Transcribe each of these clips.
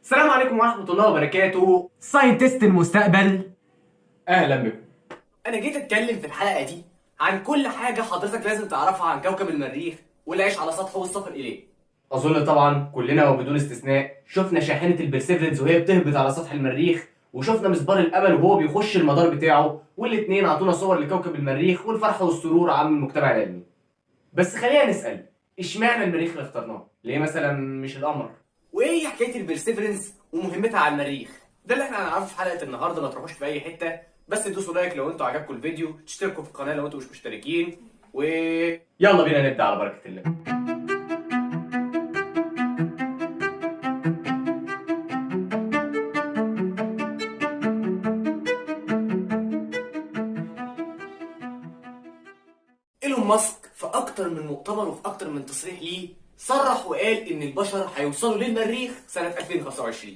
السلام عليكم ورحمة الله وبركاته. ساينتست المستقبل، أهلا بكم. أنا جيت أتكلم في الحلقة دي عن كل حاجة حضرتك لازم تعرفها عن كوكب المريخ والعيش على سطحه والسفر إليه. أظن طبعا كلنا وبدون استثناء شفنا شاحنة البرسيفرنس وهي بتهبط على سطح المريخ، وشفنا مسبار الأمل وهو بيخش المدار بتاعه، والاتنين عطونا صور لكوكب المريخ والفرحة والسرور عام المجتمع العلمي. بس خلينا نسأل، اشمعنى المريخ اللي اخترناه؟ ليه مثلا مش القمر؟ وايه هي حكايه البرسيفرنس ومهمتها على المريخ؟ ده اللي احنا هنعرفه في حلقه النهارده. ما تروحوش في اي حته، بس دوسوا لايك لو انتوا عجبكم الفيديو، تشتركوا في القناه لو انتوا مش مشتركين، يلا بينا نبدا على بركه الله. ايلون ماسك في اكتر من مؤتمر وفي اكتر من تصريح ليه صرح وقال ان البشر هيوصلوا للمريخ سنه 2025،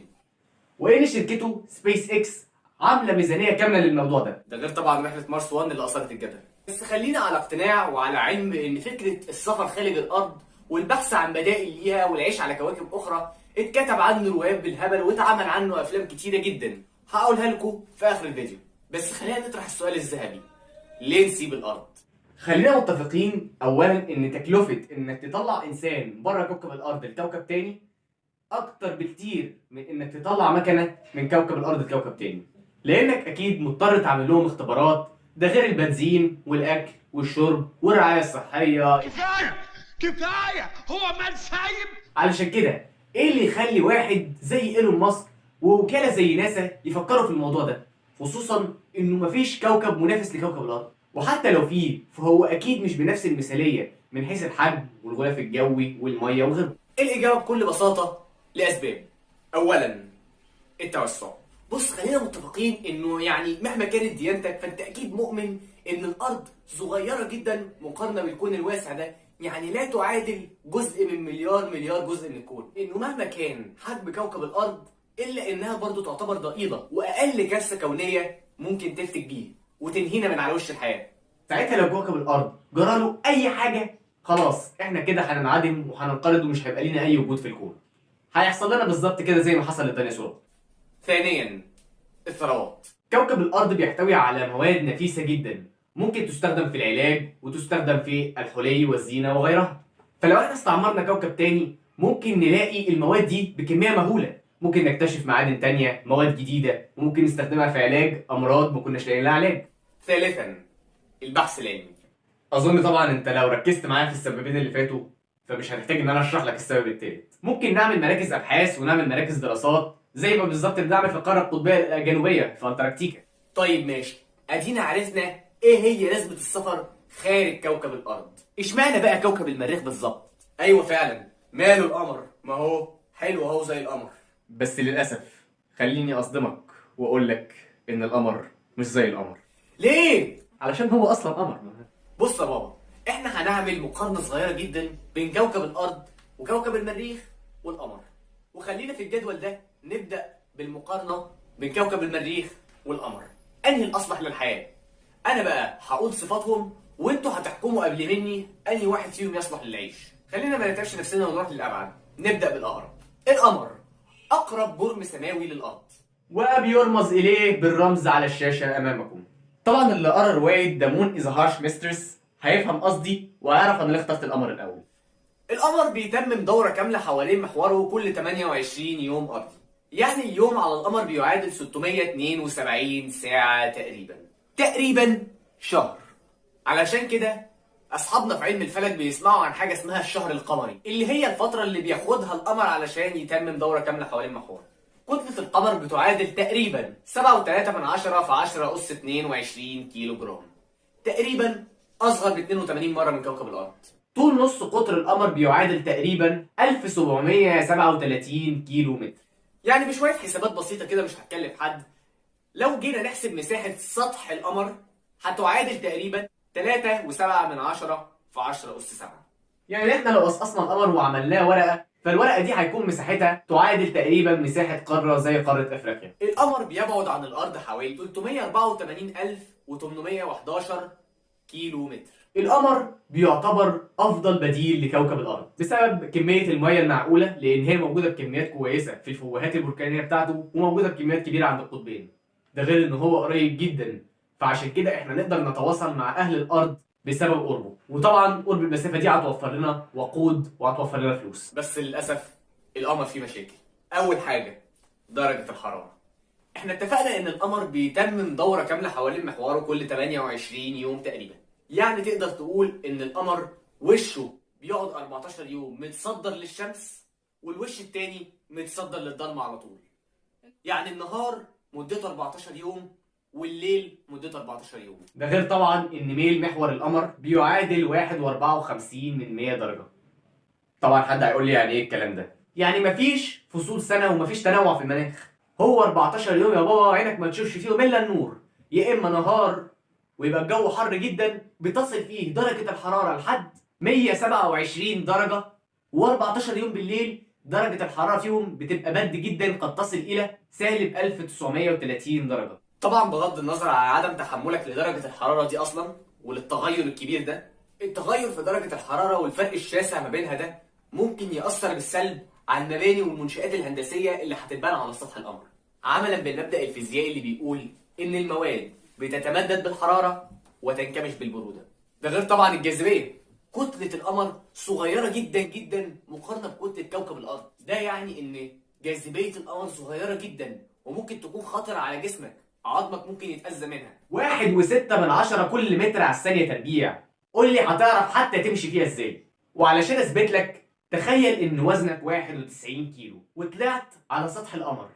وان شركته سبيس اكس عامله ميزانيه كامله للموضوع ده غير طبعا رحله مارس 1 اللي اثارت الجدل. بس خلينا على اقتناع وعلى علم ان فكره السفر خارج الارض والبحث عن بدائل ليها والعيش على كواكب اخرى اتكتب عنه روايات بالهبل واتعمل عنه افلام كتيره جدا، هقولها لكم في اخر الفيديو. بس خلينا نطرح السؤال الذهبي، ليه نسيب الارض؟ خلينا متفقين اولا ان تكلفه انك تطلع انسان بره كوكب الارض لكوكب تاني اكتر بكتير من انك تطلع مكنه من كوكب الارض لكوكب تاني، لانك اكيد مضطر تعمل لهم اختبارات، ده غير البنزين والاكل والشرب والرعايه الصحيه. كفايه هو من سايب. علشان كده ايه اللي يخلي واحد زي ايلون ماسك ووكاله زي ناسا يفكروا في الموضوع ده، خصوصا انه مفيش كوكب منافس لكوكب الارض، وحتى لو فيه فهو اكيد مش بنفس المثاليه من حيث الحجم والغلاف الجوي والميه وغيره. الاجابه بكل بساطه لاسباب. اولا التوسع. بص خلينا متفقين انه يعني مهما كانت ديانتك فانت اكيد مؤمن ان الارض صغيره جدا مقارنه بالكون الواسع ده، يعني لا تعادل جزء من مليار جزء من الكون. انه مهما كان حجم كوكب الارض الا انها برضو تعتبر ضئيله واقل كارثه كونيه ممكن تفتك بيه وتنهينا من على وش الحياه. ساعتها لو كوكب الارض جراله اي حاجه خلاص احنا كده هننعدم وهننقرض ومش هيبقى لنا اي وجود في الكون. هيحصل لنا بالظبط كده زي ما حصل للديناصورات. ثانيا الثروات. كوكب الارض بيحتوي على مواد نفيسه جدا ممكن تستخدم في العلاج وتستخدم في الحلي والزينه وغيرها. فلو احنا استعمرنا كوكب تاني ممكن نلاقي المواد دي بكميه مهوله، ممكن نكتشف معادن تانية، مواد جديده وممكن نستخدمها في علاج امراض ما كناش لاقيين لها علاج. ثالثا البحث العلمي. اظن طبعا انت لو ركزت معايا في السببين اللي فاتوا فمش هنحتاج ان انا اشرح لك السبب الثالث. ممكن نعمل مراكز ابحاث ونعمل مراكز دراسات زي ما بالظبط بنعمل في القاره القطبيه الجنوبيه في انتاركتيكا. طيب ماشي، ادينا عرفنا ايه هي لازمه السفر خارج كوكب الارض. اشمعنى بقى كوكب المريخ بالظبط؟ ايوه فعلا، ماله القمر؟ ما هو حلو اهو زي القمر. بس للاسف خليني اصدمك واقول لك ان القمر مش زي القمر. ليه؟ علشان هو اصلا قمر. بص يا بابا، احنا هنعمل مقارنه صغيره جدا بين كوكب الارض وكوكب المريخ والقمر، وخلينا في الجدول ده نبدا بالمقارنه بين كوكب المريخ والقمر. انهي الاصلح للحياه؟ انا بقى هقول صفاتهم وانتوا هتحكموا قبل مني انهي واحد فيهم يصلح للعيش. خلينا ما نتعبش نفسنا ونروح للابعد. نبدا بالاقرب. القمر اقرب برم سماوي للارض وبيرمز اليه بالرمز على الشاشه امامكم. طبعا اللي قرا روايه ذا مون از هارش ميسترس هيفهم قصدي وهيعرف انا ليه اخترت القمر الاول. القمر بيتمم دوره كامله حوالين محوره كل 28 يوم ارضي، يعني اليوم على القمر بيعادل 672 ساعه تقريبا شهر. علشان كده اصحابنا في علم الفلك بيسمعوا عن حاجه اسمها الشهر القمري، اللي هي الفتره اللي بياخدها القمر علشان يتمم دوره كامله حوالين محوره. كتله القمر بتعادل تقريبا 7.3 في 10 أس 22 كيلو جرام، تقريبا اصغر ب 82 مره من كوكب الارض. طول نص قطر القمر بيعادل تقريبا 1737 كيلو متر. يعني بشويه حسابات بسيطه كده مش هتكلف حد، لو جينا نحسب مساحه سطح القمر هتعادل تقريبا 3.7 في 10 أس 7. يعني احنا لو قصقصنا القمر وعملناه ورقه فالورقه دي هيكون مساحتها تعادل تقريبا مساحه قاره زي قاره افريقيا. القمر بيبعد عن الارض حوالي 384,811 كيلو متر. القمر بيعتبر افضل بديل لكوكب الارض بسبب كميه الميه المعقوله، لان هي موجوده بكميات كويسه في الفوهات البركانيه بتاعته، وموجوده بكميات كبيره عند القطبين. ده غير ان هو قريب جدا، فعشان كده احنا نقدر نتواصل مع اهل الارض بسبب قربه. وطبعا قرب المسافه دي هتوفر لنا وقود وهتوفر لنا فلوس. بس للاسف القمر فيه مشاكل. اول حاجه درجه الحراره. احنا اتفقنا ان القمر بيتمم دوره كامله حوالين محوره كل 28 يوم تقريبا. يعني تقدر تقول ان القمر وشه بيقعد 14 يوم متصدر للشمس، والوش التاني متصدر للضلمه على طول. يعني النهار مدته 14 يوم والليل مدته 14 يوم. ده غير طبعا ان ميل محور القمر بيعادل 1.54 درجه. طبعا حد هيقول لي يعني ايه الكلام ده؟ يعني مفيش فصول سنه ومفيش تنوع في المناخ. هو 14 يوم يا بابا عينك ما تشوفش فيهم الا النور، يا اما نهار ويبقى الجو حر جدا بتصل فيه درجه الحراره لحد 127 درجه، و14 يوم بالليل درجه الحراره فيهم بتبقى برد جدا قد تصل الى سالب 1930 درجه. طبعا بغض النظر عن عدم تحملك لدرجه الحراره دي اصلا وللتغير الكبير ده، التغير في درجه الحراره والفرق الشاسع ما بينها ده ممكن يأثر بالسلب على المباني والمنشآت الهندسية اللي هتتبنى على سطح القمر، عملا بالمبدأ الفيزيائي اللي بيقول إن المواد بتتمدد بالحرارة وتنكمش بالبرودة. ده غير طبعا الجاذبية. كتلة القمر صغيرة جدا جدا مقارنة بكتلة كوكب الأرض. ده يعني إن جاذبية القمر صغيرة جدا وممكن تكون خطرة على جسمك، عظمك ممكن يتأذى منها. 1.6 كل متر على الثانية تربيع. قول لي هتعرف حتى تمشي فيها ازاي؟ وعلشان اثبت لك، تخيل ان وزنك 91 كيلو وطلعت على سطح القمر.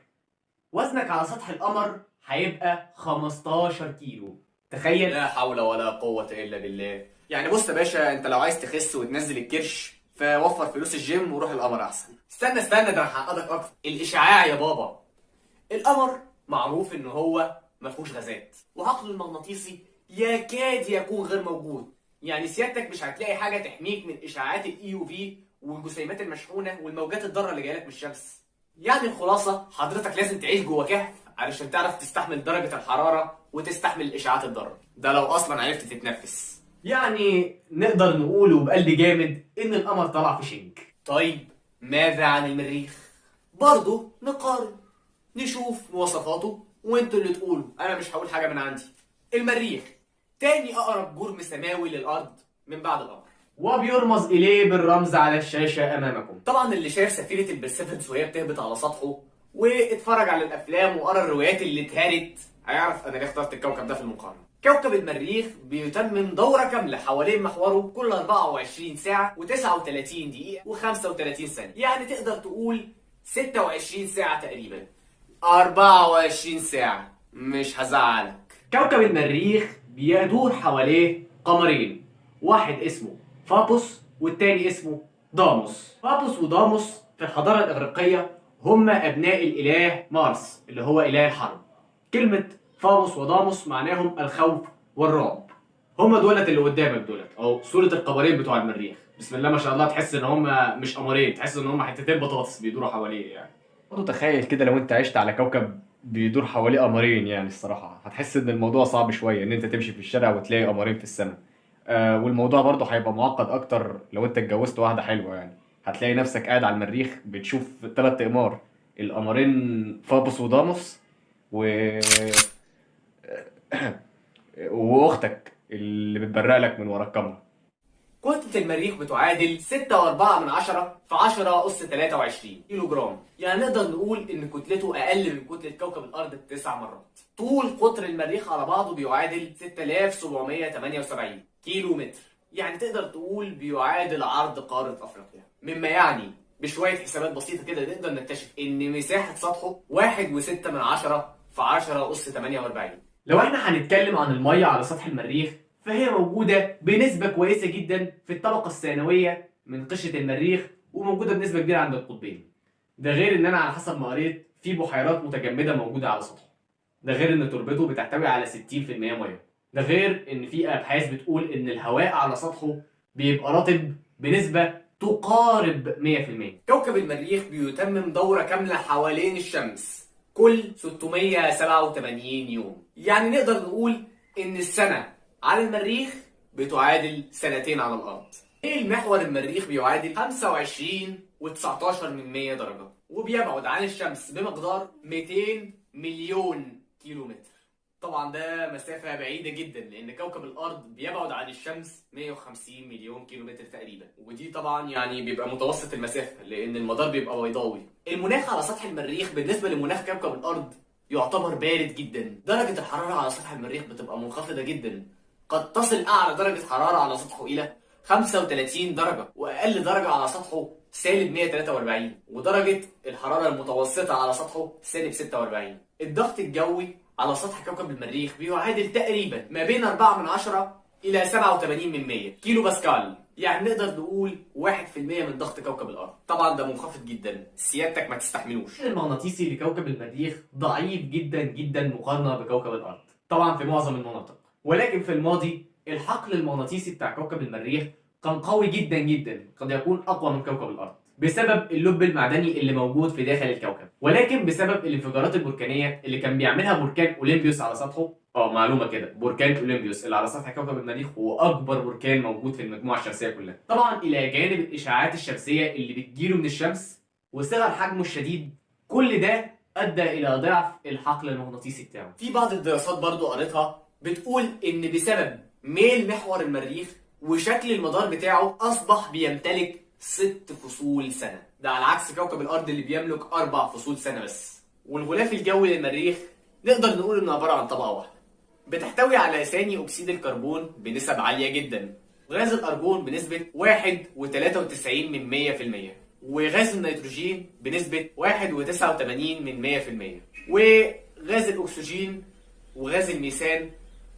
وزنك على سطح القمر هيبقى 15 كيلو. تخيل. لا حول ولا قوة الا بالله. يعني بص يا باشا، انت لو عايز تخس وتنزل الكرش فوفر فلوس الجيم وروح القمر احسن. استنى ده انا هحققك اكتر. الاشعاع يا بابا. القمر معروف ان هو مفهوش غازات، وعقله المغناطيسي يكاد يكون غير موجود. يعني سيادتك مش هتلاقي حاجه تحميك من اشعاعات الاي يو في والجسيمات المشحونه والموجات الضاره اللي جايلك من الشمس. يعني الخلاصه حضرتك لازم تعيش جوه كهف علشان تعرف تستحمل درجه الحراره وتستحمل الاشعاعات الضاره، ده لو اصلا عرفت تتنفس. يعني نقدر نقول وبقلب جامد ان القمر طلع في شنك. طيب ماذا عن المريخ؟ برضه نقارن، نشوف مواصفاته وانتوا اللي تقولوا، انا مش هقول حاجه من عندي. المريخ تاني اقرب جرم سماوي للارض من بعد القمر، وبيرمز اليه بالرمز على الشاشه امامكم. طبعا اللي شاف سفينه البرسيفنس وهي بتهبط على سطحه واتفرج على الافلام وقرا الروايات اللي اتهرت هيعرف انا ليه اخترت الكوكب ده في المقارنه. كوكب المريخ بيتمم دوره كامله حوالين محوره كل 24 ساعه و39 دقيقه و35 ثانيه. يعني تقدر تقول 26 ساعه تقريبا. 24 ساعه مش هزعلك. كوكب المريخ بيدور حواليه قمرين، واحد اسمه فابوس والتاني اسمه داموس. فابوس وداموس في الحضارة الإغريقية هما أبناء الإله مارس اللي هو إله الحرب. كلمة فابوس وداموس معناهم الخوف والرعب. هما دولت اللي قدامك دولت، أو صورة القمرين بتوع المريخ. بسم الله ما شاء الله، تحس إن هما مش قمرين، تحس إن هما حتتين بطاطس بيدوروا حواليه يعني. برضه تخيل كده لو أنت عشت على كوكب بيدور حواليه قمرين، يعني الصراحة هتحس ان الموضوع صعب شوية ان انت تمشي في الشارع وتلاقي قمرين في السماء. والموضوع برضه هيبقى معقد اكتر لو انت اتجوزت واحدة حلوة، يعني هتلاقي نفسك قاعد على المريخ بتشوف 3 اقمار، القمرين فابوس وداموس واختك اللي بتبرق لك من ورا الكاميرا. كتلة المريخ بتعادل 6.4 في 10 أس 23 كيلو جرام. يعني نقدر نقول إن كتلته أقل من كتلة كوكب الأرض ب9 مرات. طول قطر المريخ على بعضه بيعادل 6778 كيلو متر. يعني تقدر تقول بيعادل عرض قارة أفريقيا. مما يعني بشوية حسابات بسيطة كده نقدر نكتشف إن مساحة سطحه 1.6 في 10 أس 48. لو احنا هنتكلم عن المية على سطح المريخ فهي موجودة بنسبة كويسة جدا في الطبقة الثانوية من قشرة المريخ، وموجودة بنسبة كبيرة عند القطبين. ده غير ان انا على حسب ما قريت في بحيرات متجمدة موجودة على سطحه. ده غير ان تربته بتحتوي على 60% مية. ده غير ان في ابحاث بتقول ان الهواء على سطحه بيبقى رطب بنسبة تقارب 100%. كوكب المريخ بيتمم دورة كاملة حوالين الشمس كل 687 يوم. يعني نقدر نقول ان السنة على المريخ بتعادل سنتين على الأرض. المحور المريخ بيعادل 25 و19 من 100 درجة، وبيبعد عن الشمس بمقدار 200 مليون كيلومتر. طبعا ده مسافة بعيدة جدا، لأن كوكب الأرض بيبعد عن الشمس 150 مليون كيلومتر تقريبا، ودي طبعا يعني بيبقى متوسط المسافة لأن المدار بيبقى بيضاوي. المناخ على سطح المريخ بالنسبة لمناخ كوكب الأرض يعتبر بارد جدا. درجة الحرارة على سطح المريخ بتبقى منخفضة جدا، قد تصل أعلى درجة حرارة على سطحه إلى 35 درجة، وأقل درجة على سطحه سالب 143، ودرجة الحرارة المتوسطة على سطحه سالب 46. الضغط الجوي على سطح كوكب المريخ بيعادل تقريبا ما بين 4 إلى 87 كيلو باسكال، يعني نقدر نقول 1% من ضغط كوكب الأرض. طبعا ده منخفض جدا، سيادتك ما تستحملوش. المغناطيسي لكوكب المريخ ضعيف جدا جدا مقارنة بكوكب الأرض، طبعا في معظم المناطق، ولكن في الماضي الحقل المغناطيسي بتاع كوكب المريخ كان قوي جدا جدا، قد يكون أقوى من كوكب الأرض بسبب اللب المعدني اللي موجود في داخل الكوكب، ولكن بسبب الانفجارات البركانية اللي كان بيعملها بركان أوليمبيوس على سطحه. معلومة كده، بركان أوليمبيوس اللي على سطح كوكب المريخ هو أكبر بركان موجود في المجموعة الشمسية كلها، طبعا إلى جانب الإشعاعات الشمسية اللي بتجيله من الشمس وصغر حجمه الشديد، كل ده أدى إلى ضعف الحقل المغناطيسي بتاعه. في بعض الدراسات برضو قريتها بتقول إن بسبب ميل محور المريخ وشكل المدار بتاعه أصبح بيمتلك 6 فصول سنة، ده على عكس كوكب الأرض اللي بيملك 4 فصول سنة بس. والغلاف الجوي للمريخ نقدر نقول إنه عبارة عن طبقة واحدة بتحتوي على ثاني أكسيد الكربون بنسب عالية جدا، غاز الأرجون بنسبة 1.93%، وغاز النيتروجين بنسبة 1.89%، وغاز الأكسجين وغاز الميثان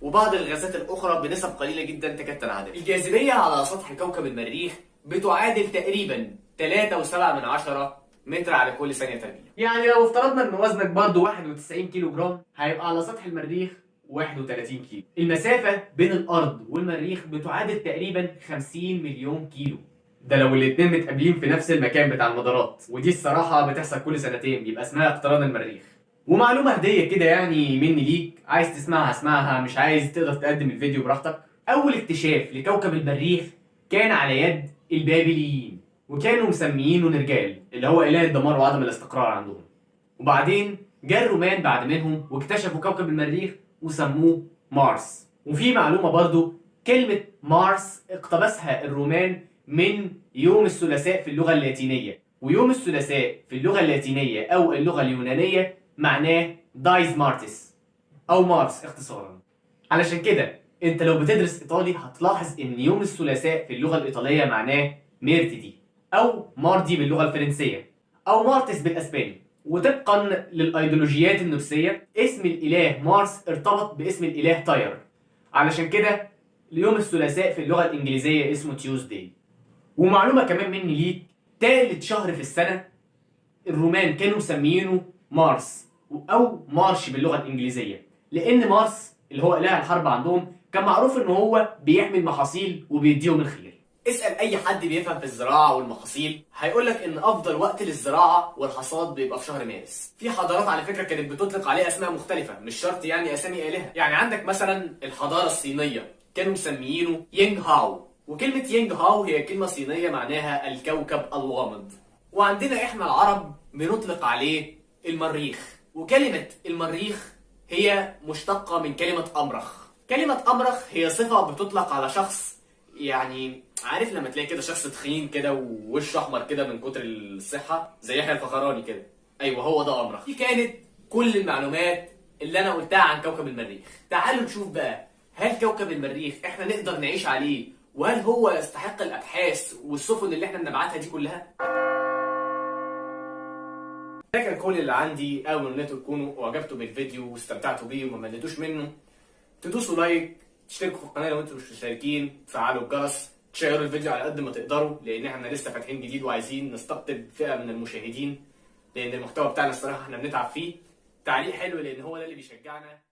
وبعض الغازات الأخرى بنسب قليلة جدا تكاد تنعدم. الجاذبية على سطح كوكب المريخ بتعادل تقريبا 3.7 متر على كل ثانية تربيع. يعني لو افترضنا ان وزنك برضه 91 كيلو جرام، هيبقى على سطح المريخ 31 كيلو. المسافة بين الأرض والمريخ بتعادل تقريبا 50 مليون كيلو، ده لو الاتنين متقابلين في نفس المكان بتاع المدارات، ودي الصراحة بتحصل كل سنتين، بيبقى اسمها اقتران المريخ. ومعلومة هدية كده يعني مني ليك، عايز تسمعها اسمعها، مش عايز تقدر تقدم الفيديو براحتك. أول اكتشاف لكوكب المريخ كان على يد البابليين، وكانوا مسميينه نرجال اللي هو إله الدمار وعدم الاستقرار عندهم. وبعدين جاء الرومان بعد منهم واكتشفوا كوكب المريخ وسموه مارس. وفي معلومة برضو، كلمة مارس اقتبسها الرومان من يوم الثلاثاء في اللغة اللاتينية، ويوم الثلاثاء في اللغة اللاتينية أو اللغة اليونانية معناه دايز مارتس أو مارس اختصارا. علشان كده انت لو بتدرس إيطالي هتلاحظ ان يوم الثلاثاء في اللغة الإيطالية معناه ميرتيدي أو ماردي باللغة الفرنسية أو مارتس بالأسباني. وطبقا للأيديولوجيات النفسية اسم الإله مارس ارتبط باسم الإله تاير، علشان كده اليوم الثلاثاء في اللغة الإنجليزية اسمه تيوزداي. ومعلومة كمان مني ليك، تالت شهر في السنة الرومان كانوا مسميينه مارس أو مارش باللغة الإنجليزية، لأن مارس اللي هو إله الحرب عندهم كان معروف إن هو بيحمي المحاصيل وبيديهم الخير. اسأل أي حد بيفهم في الزراعة والمحاصيل هيقولك إن أفضل وقت للزراعة والحصاد بيبقى في شهر مارس. في حضارات على فكرة كانت بتطلق عليه أسماء مختلفة، مش شرط يعني أسامي آلهة. يعني عندك مثلا الحضارة الصينية كانوا مسميينه يينغ هاو، وكلمة يينغ هاو هي كلمة صينية معناها الكوكب الغامض. وعندنا إحنا العرب بنطلق عليه المريخ، وكلمة المريخ هي مشتقة من كلمة أمرخ. كلمة أمرخ هي صفة بتطلق على شخص، يعني عارف لما تلاقي كده شخص تخين كده ووشه احمر كده من كتر الصحه زي يحيى الفخراني كده، ايوه هو ده امرخ. دي كانت كل المعلومات اللي انا قلتها عن كوكب المريخ. تعالوا نشوف بقى، هل كوكب المريخ احنا نقدر نعيش عليه، وهل هو يستحق الابحاث والسفن اللي احنا بنبعتها دي كلها؟ ده كان كل اللي عندي. امل ان انتوا تكونوا اعجبتوا بالفيديو واستمتعتوا بيه وما مليتوش منه. تدوسوا لايك، تشتركوا في القناه لو انتوا مش مشتركين، تفعلوا الجرس، تشيروا الفيديو على قد ما تقدروا، لان احنا لسه فاتحين جديد وعايزين نستقطب فئه من المشاهدين، لان المحتوى بتاعنا الصراحه احنا بنتعب فيه. تعليق حلو لان هو ده اللي بيشجعنا.